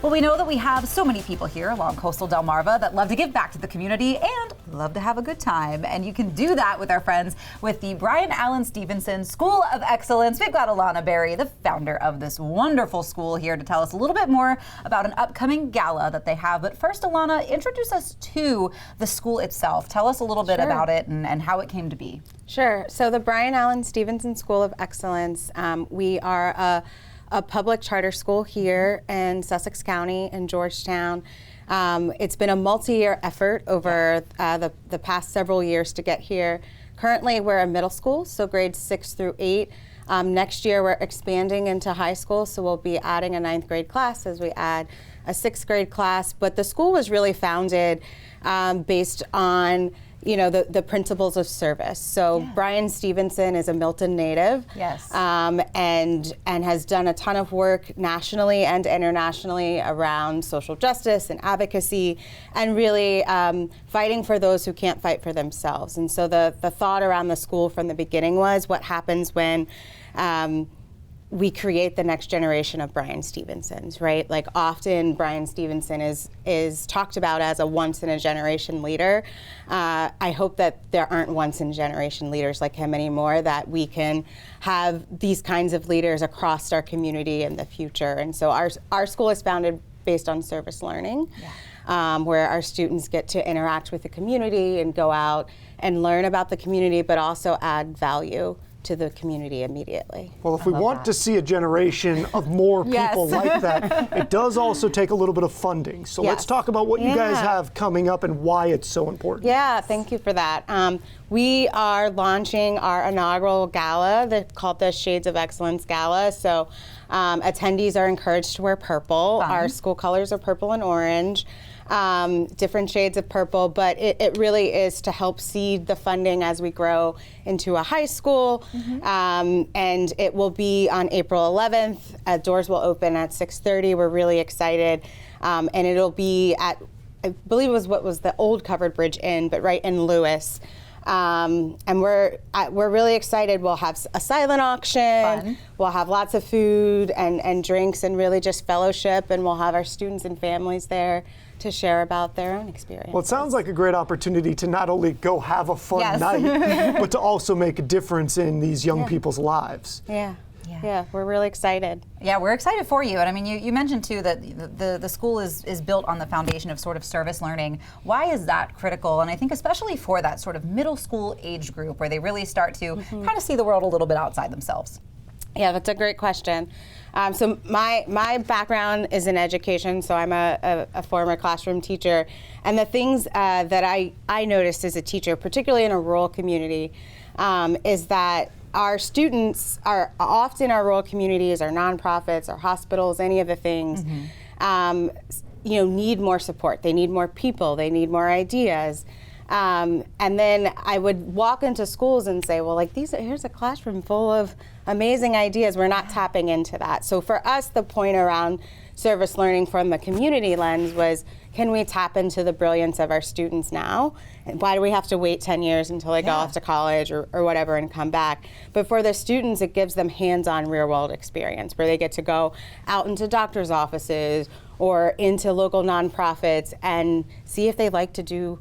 Well, we know that we have so many people here along coastal Delmarva that love to give back to the community and love to have a good time. And you can do that with our friends with the Bryan Allen Stevenson School of Excellence. We've got Alonna Berry, the founder of this wonderful school, here to tell us a little bit more about an upcoming gala that they have. But first, Alonna, introduce us to the school itself. Tell us a little bit about it and how it came to be. Sure. So the Bryan Allen Stevenson School of Excellence, we are a public charter school here in Sussex County in Georgetown. It's been a multi-year effort over the past several years to get here. Currently, we're a middle school, so grades 6 through 8. Next year, we're expanding into high school, so we'll be adding a 9th grade class as we add a 6th grade class. But the school was really founded based on the principles of service. So Bryan Stevenson is a Milton native, and has done a ton of work nationally and internationally around social justice and advocacy, and really fighting for those who can't fight for themselves. And so the thought around the school from the beginning was, what happens when we create the next generation of Bryan Stevensons, right? Like, often Bryan Stevenson is talked about as a once-in-a-generation leader. I hope that there aren't once-in-a-generation leaders like him anymore, that we can have these kinds of leaders across our community in the future. And so our school is founded based on service learning, where our students get to interact with the community and go out and learn about the community, but also add value to the community immediately. Well, if we want to see a generation of more people like that, it does also take a little bit of funding. So let's talk about what you guys have coming up and why it's so important. Yeah, thank you for that. We are launching our inaugural gala called the Shades of Excellence Gala. So attendees are encouraged to wear purple. Our school colors are purple and orange. Different shades of purple, but it really is to help seed the funding as we grow into a high school. And it will be on April 11th. Doors will open at 6:30. We're really excited. And it'll be at, I believe it was what was the old Covered Bridge Inn, but right in Lewis. And we're really excited. We'll have a silent auction. We'll have lots of food and drinks and really just fellowship, and we'll have our students and families there to share about their own experience. Well, it sounds like a great opportunity to not only go have a fun night, but to also make a difference in these young people's lives. Yeah, we're really excited. Yeah, we're excited for you. And I mean, you mentioned too that the school is built on the foundation of sort of service learning. Why is that critical? And I think especially for that sort of middle school age group where they really start to kind of see the world a little bit outside themselves. Yeah, that's a great question. So my background is in education, so I'm a former classroom teacher. And the things that I noticed as a teacher, particularly in a rural community, is that our students are often our rural communities, our nonprofits, our hospitals, any of the things, need more support. They need more people. They need more ideas. And then I would walk into schools and say, well, like here's a classroom full of amazing ideas. We're not tapping into that. So for us, the point around service learning from the community lens was, can we tap into the brilliance of our students now? And why do we have to wait 10 years until they go off to college or whatever and come back? But for the students, it gives them hands-on real-world experience where they get to go out into doctor's offices or into local nonprofits and see if they like to do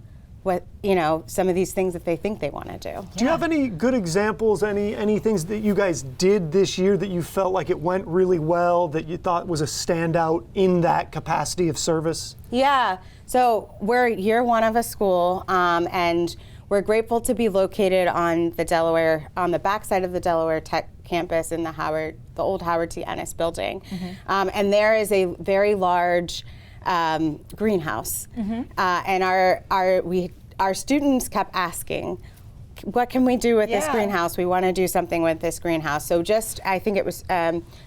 some of these things that they think they want to do. Do you have any good examples, any things that you guys did this year that you felt like it went really well, that you thought was a standout in that capacity of service? Yeah, so we're year one of a school, and we're grateful to be located on the backside of the Delaware Tech campus in the old Howard T. Ennis building. And there is a very large greenhouse, and our students kept asking, what can we do with this greenhouse? We want to do something with this greenhouse. So I think it was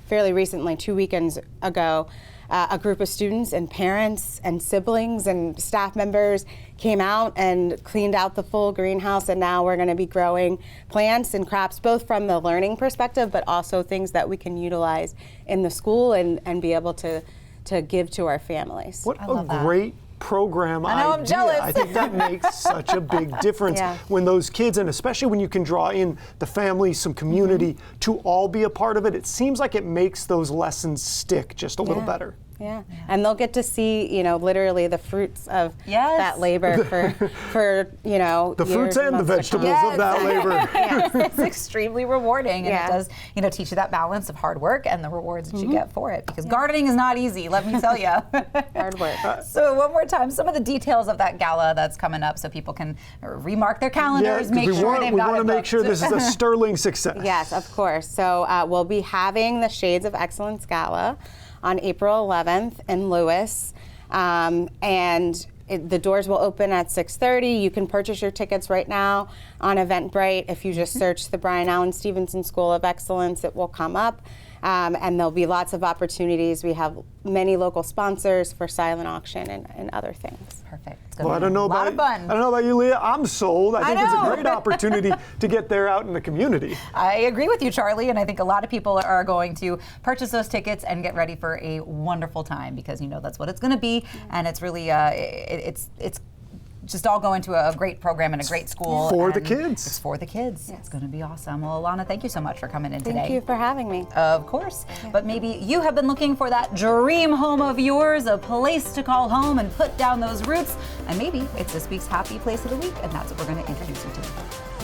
fairly recently, 2 weekends ago, a group of students and parents and siblings and staff members came out and cleaned out the full greenhouse, and now we're going to be growing plants and crops, both from the learning perspective, but also things that we can utilize in the school and be able to give to our families. What a great program I know, idea. I'm jealous. I think that makes such a big difference when those kids, and especially when you can draw in the family, some community to all be a part of it. It seems like it makes those lessons stick just a little better. Yeah, and they'll get to see, literally the fruits of Yes. that labor for The fruits years and the months to come. vegetables of that labor. Yes, it's extremely rewarding, and Yeah. it does, teach you that balance of hard work and the rewards that you get for it. Because gardening is not easy, let me tell you. Hard work. So one more time, some of the details of that gala that's coming up, so people can remark their calendars, 'cause make sure they've we got want it to make booked. sure this is a sterling success. Yes, of course. So we'll be having the Shades of Excellence Gala on April 11th in Lewis. The doors will open at 6:30. You can purchase your tickets right now on Eventbrite. If you just search the Bryan Allen Stevenson School of Excellence, it will come up. And there'll be lots of opportunities. We have many local sponsors for silent auction and other things. Perfect. It's Well, gonna I be don't know a lot about of fun. I don't know about you, Leah. I'm sold. I think it's a know. great opportunity to get there out in the community. I agree with you, Charlie, and I think a lot of people are going to purchase those tickets and get ready for a wonderful time, because that's what it's going to be, and it's really it's just all going to a great program and a great school. For the and kids. It's for the kids. It's going to be awesome. Well, Alonna, thank you so much for coming in today. Thank you for having me. Of course. But maybe you have been looking for that dream home of yours, a place to call home and put down those roots. And maybe it's this week's Happy Place of the Week, and that's what we're going to introduce you to.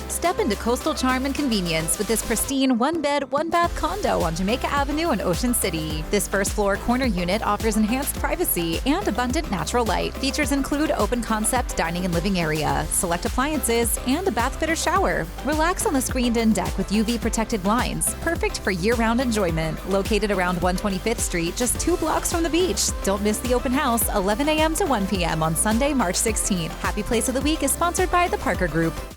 Step into coastal charm and convenience with this pristine one-bed, one-bath condo on Jamaica Avenue in Ocean City. This first-floor corner unit offers enhanced privacy and abundant natural light. Features include open-concept dining and living area, select appliances, and a bath-fitter shower. Relax on the screened-in deck with UV-protected blinds, perfect for year-round enjoyment. Located around 125th Street, just 2 blocks from the beach. Don't miss the open house, 11 a.m. to 1 p.m. on Sunday, March 16th. Happy Place of the Week is sponsored by the Parker Group.